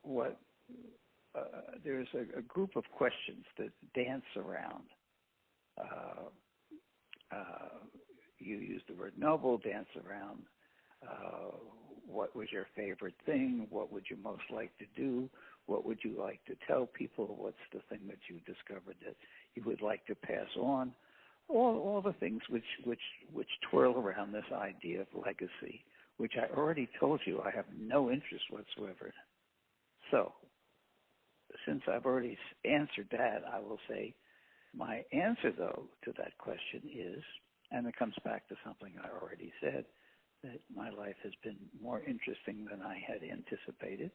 what there's a group of questions that dance around. You used the word noble, dance around. What was your favorite thing? What would you most like to do? What would you like to tell people? What's the thing that you discovered that you would like to pass on? All the things which twirl around this idea of legacy, which I already told you I have no interest whatsoever in. So, since I've already answered that, I will say my answer, though, to that question is, and it comes back to something I already said, that my life has been more interesting than I had anticipated.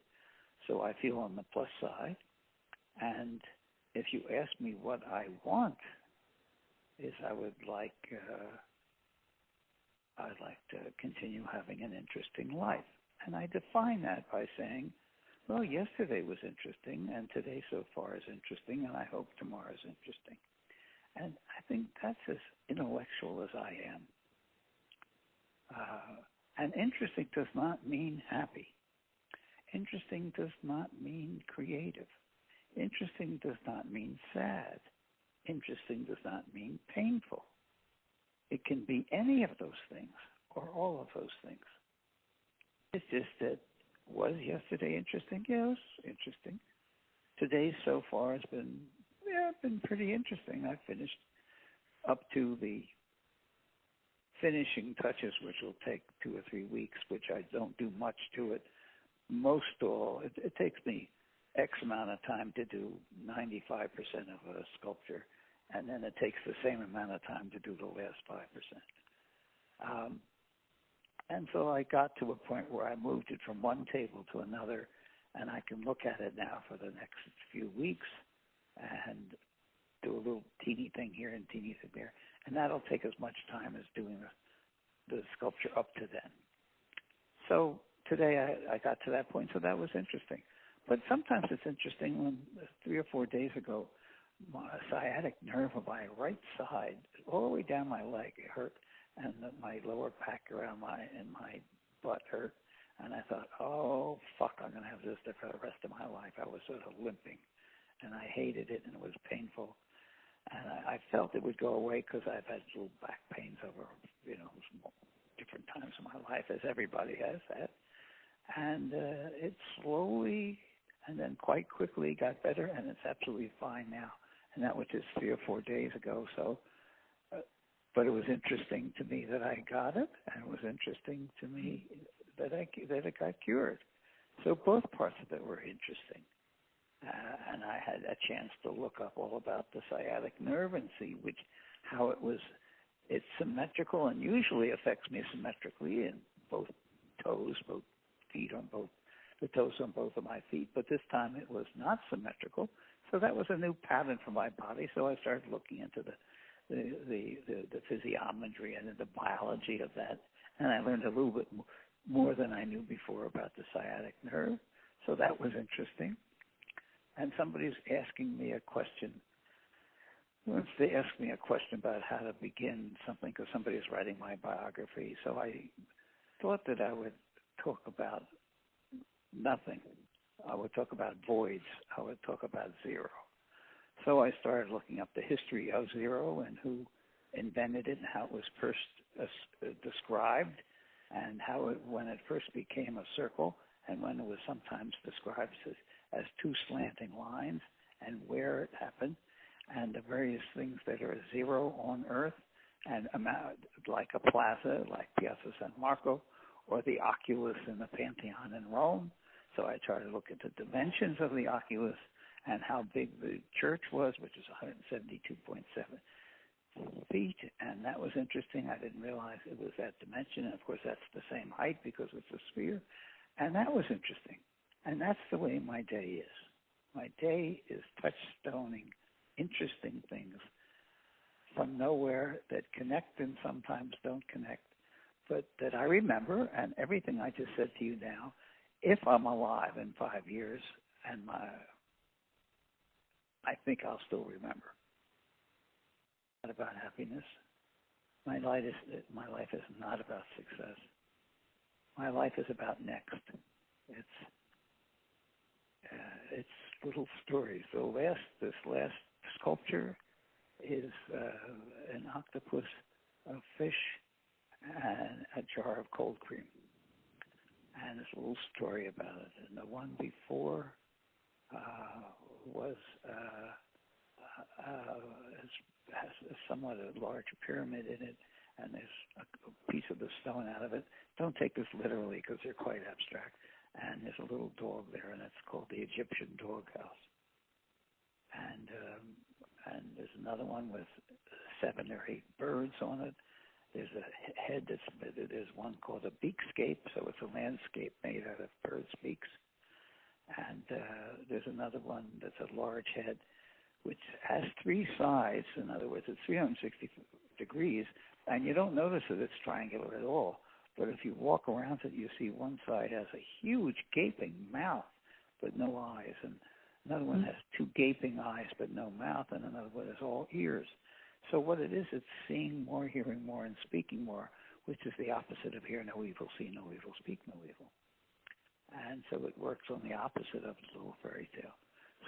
So I feel on the plus side. And if you ask me what I want, is I'd like to continue having an interesting life. And I define that by saying, well, yesterday was interesting, and today so far is interesting, and I hope tomorrow is interesting. And I think that's as intellectual as I am. And interesting does not mean happy. Interesting does not mean creative. Interesting does not mean sad. Interesting does not mean painful. It can be any of those things or all of those things. It's just that, was yesterday interesting? Yeah, it was interesting. Today so far has been pretty interesting. I finished up to the finishing touches, which will take 2 or 3 weeks, which I don't do much to it. It takes me X amount of time to do 95% of a sculpture, and then it takes the same amount of time to do the last 5%. And so I got to a point where I moved it from one table to another, and I can look at it now for the next few weeks and do a little teeny thing here and teeny thing there. And that'll take as much time as doing the sculpture up to then. So today I got to that point, so that was interesting. But sometimes it's interesting when 3 or 4 days ago, my sciatic nerve of my right side, all the way down my leg, it hurt, and my lower back around my butt hurt. And I thought, oh, fuck, I'm going to have this for the rest of my life. I was sort of limping, and I hated it, and it was painful. And I felt it would go away because I've had little back pains over, different times in my life, as everybody has had. And it slowly and then quite quickly got better, and it's absolutely fine now. And that was just 3 or 4 days ago. So, but it was interesting to me that I got it, and it was interesting to me that it got cured. So both parts of it were interesting. And I had a chance to look up all about the sciatic nerve and see how it's symmetrical and usually affects me symmetrically in both toes, both feet the toes on both of my feet. But this time it was not symmetrical. So that was a new pattern for my body. So I started looking into the physiognomy and the biology of that. And I learned a little bit more than I knew before about the sciatic nerve. So that was interesting. And somebody's asking me a question. Once they asked me a question about how to begin something, because somebody's writing my biography. So I thought that I would talk about nothing. I would talk about voids. I would talk about zero. So I started looking up the history of zero and who invented it and how it was first described, and when it first became a circle, and when it was sometimes described as 2 slanting lines, and where it happened, and the various things that are zero on Earth, and like a plaza, like Piazza San Marco, or the oculus in the Pantheon in Rome. So I tried to look at the dimensions of the oculus and how big the church was, which is 172.7 feet, and that was interesting. I didn't realize it was that dimension, and of course that's the same height because it's a sphere, and that was interesting. And that's the way my day is. My day is touchstoning interesting things from nowhere that connect and sometimes don't connect, but that I remember. And everything I just said to you now, if I'm alive in 5 years, and I think I'll still remember. Not about happiness. My life is not about success. My life is about next. little stories. This last sculpture is an octopus, a fish, and a jar of cold cream. And there's a little story about it. And the one before was has somewhat a large pyramid in it, and there's a piece of the stone out of it. Don't take this literally because they're quite abstract. And there's a little dog there, and it's called the Egyptian Dog House. And there's another one with 7 or 8 birds on it. There's a head there's one called a beakscape, so it's a landscape made out of birds' beaks. And there's another one that's a large head, which has 3 sides. In other words, it's 360 degrees, and you don't notice that it's triangular at all. But if you walk around it, you see one side has a huge gaping mouth, but no eyes, and another one has 2 gaping eyes, but no mouth, and another one has all ears. So what it is, it's seeing more, hearing more, and speaking more, which is the opposite of hear no evil, see no evil, speak no evil. And so it works on the opposite of the little fairy tale.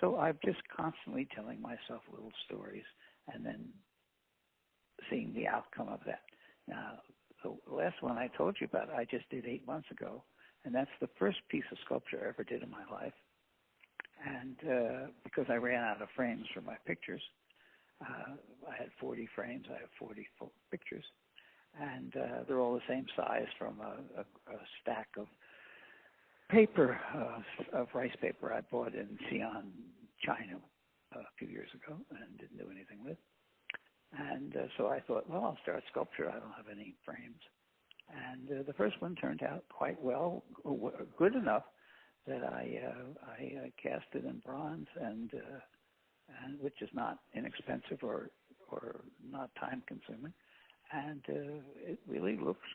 So I'm just constantly telling myself little stories and then seeing the outcome of that. Now, the last one I told you about, I just did 8 months ago, and that's the first piece of sculpture I ever did in my life. And because I ran out of frames for my pictures, I had 40 frames. I have 40 full pictures, and they're all the same size from a stack of paper, of rice paper I bought in Xi'an, China, a few years ago and didn't do anything with. And so I thought, well, I'll start sculpture. I don't have any frames. And the first one turned out quite well, good enough that I cast it in bronze, and which is not inexpensive or not time consuming. And it really looks.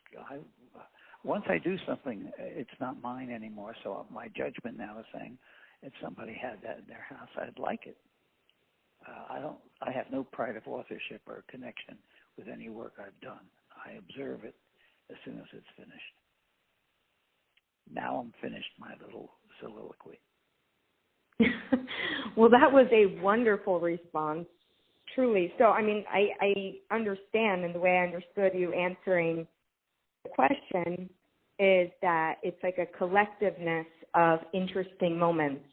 Once I do something, it's not mine anymore. So my judgment now is saying, if somebody had that in their house, I'd like it. I have no pride of authorship or connection with any work I've done. I observe it as soon as it's finished. Now I'm finished my little soliloquy. Well, that was a wonderful response, truly. So, I mean, I understand, and the way I understood you answering the question is that it's like a collectiveness of interesting moments